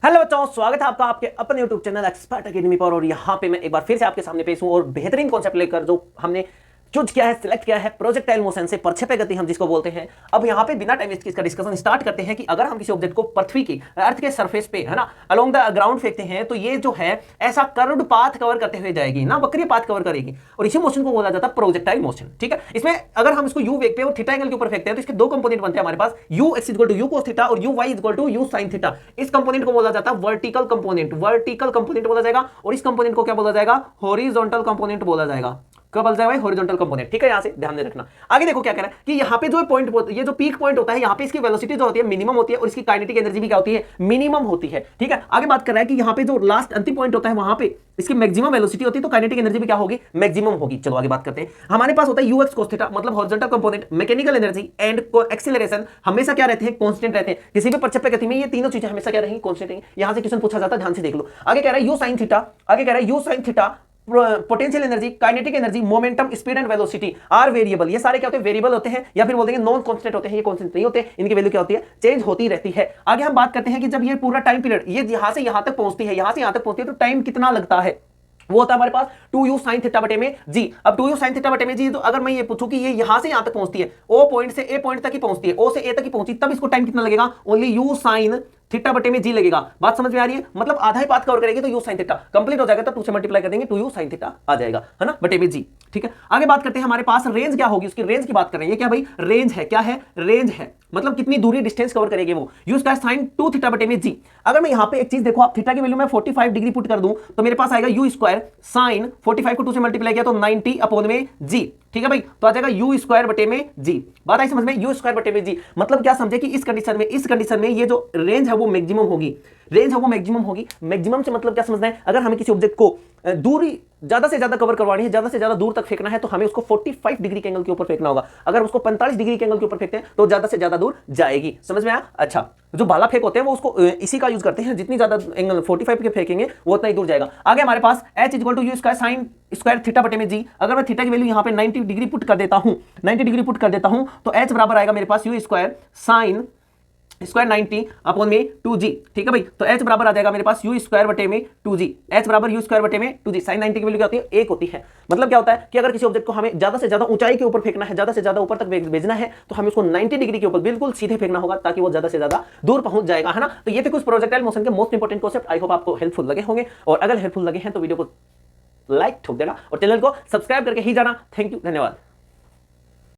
Hello बच्चों, स्वागत है आपका आपके अपने यूट्यूब चैनल एक्सपर्ट एकेडमी पर। और यहाँ पे मैं एक बार फिर से आपके सामने पेश हूँ और बेहतरीन कॉन्सेप्ट लेकर जो हमने चूज किया है, सिलेक्ट किया है, प्रोजेक्टाइल मोशन से प्रक्षेपय गति हम जिसको बोलते हैं। अब यहाँ पे बिना टाइम वेस्ट इसका डिस्कशन स्टार्ट करते हैं कि अगर हम किसी ऑब्जेक्ट को पृथ्वी की अर्थ के सरफेस पे है ना अलोंग द ग्राउंड फेंकते हैं तो ये जो है ऐसा कर्व्ड पाथ कवर करते हुए जाएगी ना, वक्रीय पाथ कवर करेगी और इसी मोशन को बोला जाता है प्रोजेक्टाइल मोशन। ठीक है, इसमें अगर हम इसको यू वेग पे और थीटा एंगल के ऊपर फेंकते हैं तो इसके दो कंपोनेंट बनते हैं हमारे पास, u x equal to u cos theta और u y equal to u sine theta. इस कंपोनेंट को बोला जाता है वर्टिकल कंपोनेंट, वर्टिकल कंपोनेंट बोला जाएगा। और इस कंपोनेंट को क्या बोला जाएगा? हॉरिजॉन्टल कंपोनेंट बोला जाएगा। कब बोल जाएगा? Horizontal component. ठीक है, यहां से ध्यान दे रखना। आगे देखो क्या कह रहा है कि यहाँ पे जो पॉइंट, ये जो पीक पॉइंट होता है, यहाँ पे इसकी वेलोसिटी जो होती है मिनिमम होती है और इसकी काइनेटिक एनर्जी भी क्या होती है? मिनिमम होती है। ठीक है, आगे बात कर रहा है कि यहाँ पे जो लास्ट अंतिम पॉइंट होता है वहां पे इसकी मैक्सिमम वेलोसिटी होती है तो काइनेटिक एनर्जी भी क्या होगी? मैक्सिमम होगी। चलो आगे बात करते हैं। हमारे पास होता है यू एक्स कोस थीटा, मतलब horizontal component, mechanical energy and acceleration हमेशा क्या रहते हैं? कांस्टेंट रहते हैं। किसी भी प्रक्षेपय गति में ये तीनों चीजें हमेशा क्या रहेंगी? कांस्टेंट रहेंगी। यहां से क्वेश्चन पूछा जाता है, ध्यान से देख लो। आगे कह रहा है यू साइन थीटा, आगे कह रहा है u sine theta, potential energy, kinetic energy, momentum, speed and velocity are variable. ये सारे क्या होते हैं? वेरिएबल होते हैं या फिर बोल देंगे नॉन कांस्टेंट होते हैं। ये कांस्टेंट नहीं होते, इनकी वैल्यू क्या होती है? चेंज होती रहती है। आगे हम बात करते हैं कि जब ये पूरा टाइम पीरियड ये यहां से यहां तक पहुंचती है, यहां से यहां तक पहुंचती है तो टाइम कितना लगता है? वो होता है हमारे पास 2u sin थीटा बटे में जी। अब 2u sin थीटा बटे में जी, तो अगर मैं ये पूछूं कि ये यहां से यहां तक पहुंचती है, ओ पॉइंट से ए पॉइंट तक ही पहुंचती है, ओ से ए तक ही पहुंची, तब इसको टाइम कितना लगेगा? ओनली u sin थीटा बटे में जी लगेगा। बात समझ में आ रही है? मतलब आधा ही पाथ कवर करेगी तो u sin थीटा कंप्लीट हो जाएगा, तो 2 से मल्टीप्लाई कर देंगे 2u sin थीटा आ जाएगा, है ना, बटे में जी। ठीक है, आगे बात करते हैं हमारे पास रेंज क्या होगी, उसकी रेंज की बात कर रहे हैं। ये क्या भाई? रेंज है। क्या है? रेंज है, मतलब कितनी दूरी, डिस्टेंस कवर करेगी वो। यू स्क्वायर साइन 2 थीटा बटे में जी। अगर मैं यहां पे एक चीज देखो, आप थीटा की वैल्यू में 45 डिग्री पुट कर दूं तो मेरे पास आएगा यू स्क्वायर साइन 45 को 2 से मल्टीप्लाई किया तो 90 अपॉन में जी। ठीक है भाई, तो आ जाएगा यू स्क्वायर बटे में जी। बात आई समझ में? यू स्क्वायर बटे में जी मतलब क्या समझे कि इस कंडीशन में ये जो रेंज है वो मैक्सिमम होगी। रेंज है वो मैक्सिमम होगी। मैक्सिमम से मतलब क्या समझना है? अगर हमें किसी ऑब्जेक्ट को दूरी ज्यादा से ज्यादा कवर करवानी है, ज्यादा से ज्यादा दूर तक फेंकना है तो हमें उसको 45 डिग्री के एंगल के ऊपर फेंकना होगा। अगर उसको 45 डिग्री के एंगल के ऊपर फेंकते हैं तो ज्यादा से ज्यादा दूर जाएगी। समझ में आया? अच्छा, जो भाला फेंक होते हैं वो उसको इसी का यूज करते हैं, जितनी ज्यादा एंगल 45 के फेंकेंगे वो उतना ही दूर जाएगा। आगे हमारे पास h equal to u square sine square theta बटे में जी। अगर मैं थीटा की वैल्यू यहाँ पे 90 डिग्री पुट कर देता हूँ, 90 डिग्री पुट कर देता हूँ तो h बराबर आएगा मेरे पास u square sine square 90 upon में 2g। ठीक है भाई, तो h बराबर आ जाएगा मेरे पास यू स्क्वायर बटे में 2g। h बराबर यू स्क्वायर बटे में 2g। साइन 90 की वैल्यू क्या होती है? 1 होती है। मतलब क्या होता है कि अगर किसी ऑब्जेक्ट को हमें ज्यादा से ज्यादा ऊंचाई के ऊपर फेंकना है, ज्यादा से ज्यादा ऊपर तक भेजना है तो हमें उसको 90 डिग्री के ऊपर बिल्कुल सीधे फेंकना होगा ताकि वो ज्यादा से ज्यादा दूर पहुंच जाएगा, है ना। तो ये थे कुछ प्रोजेक्टाइल मोशन के most important concept. I hope आपको हेल्पफुल लगे होंगे, और अगर हेल्पफुल लगे हैं तो वीडियो को लाइक ठोक देना और चैनल को सब्सक्राइब करके ही जाना। थैंक यू, धन्यवाद।